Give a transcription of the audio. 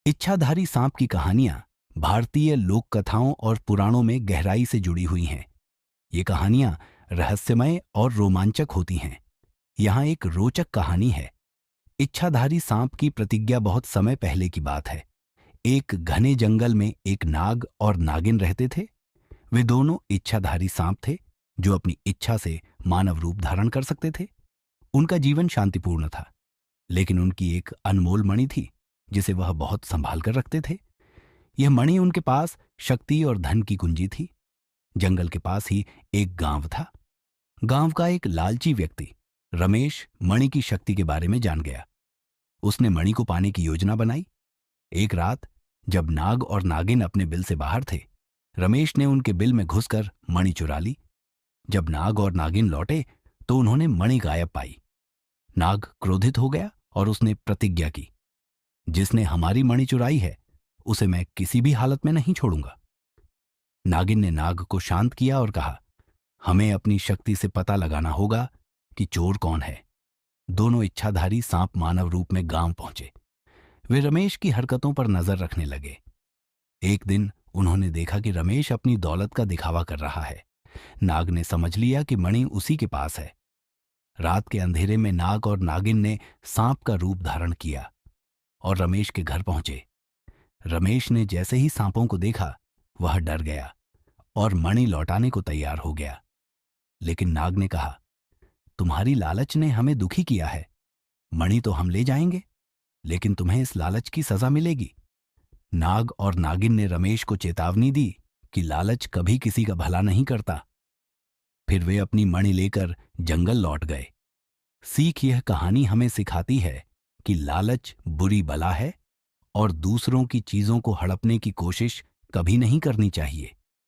इच्छाधारी सांप की कहानियां भारतीय लोक कथाओं और पुराणों में गहराई से जुड़ी हुई हैं। ये कहानियां रहस्यमय और रोमांचक होती हैं। यहाँ एक रोचक कहानी है। इच्छाधारी सांप की प्रतिज्ञा बहुत समय पहले की बात है। एक घने जंगल में एक नाग और नागिन रहते थे। वे दोनों इच्छाधारी सांप थे, जो अपनी इच्छा से मानव रूप धारण कर सकते थे। उनका जीवन शांतिपूर्ण था, लेकिन उनकी एक अनमोल मणि थी, जिसे वह बहुत संभाल कर रखते थे। यह मणि उनके पास शक्ति और धन की कुंजी थी। जंगल के पास ही एक गांव था। गांव का एक लालची व्यक्ति रमेश मणि की शक्ति के बारे में जान गया। उसने मणि को पाने की योजना बनाई। एक रात, जब नाग और नागिन अपने बिल से बाहर थे, रमेश ने उनके बिल में घुसकर मणि चुरा ली। जब नाग और नागिन लौटे तो उन्होंने मणि गायब पाई। नाग क्रोधित हो गया और उसने प्रतिज्ञा की, जिसने हमारी मणि चुराई है उसे मैं किसी भी हालत में नहीं छोड़ूंगा। नागिन ने नाग को शांत किया और कहा, हमें अपनी शक्ति से पता लगाना होगा कि चोर कौन है। दोनों इच्छाधारी सांप मानव रूप में गांव पहुंचे। वे रमेश की हरकतों पर नजर रखने लगे। एक दिन उन्होंने देखा कि रमेश अपनी दौलत का दिखावा कर रहा है। नाग ने समझ लिया कि मणि उसी के पास है। रात के अंधेरे में नाग और नागिन ने सांप का रूप धारण किया और रमेश के घर पहुंचे। रमेश ने जैसे ही सांपों को देखा, वह डर गया और मणि लौटाने को तैयार हो गया। लेकिन नाग ने कहा, तुम्हारी लालच ने हमें दुखी किया है। मणि तो हम ले जाएंगे, लेकिन तुम्हें इस लालच की सजा मिलेगी। नाग और नागिन ने रमेश को चेतावनी दी कि लालच कभी किसी का भला नहीं करता। फिर वे अपनी मणि लेकर जंगल लौट गए। सीख यह कहानी हमें सिखाती है कि लालच बुरी बला है और दूसरों की चीजों को हड़पने की कोशिश कभी नहीं करनी चाहिए।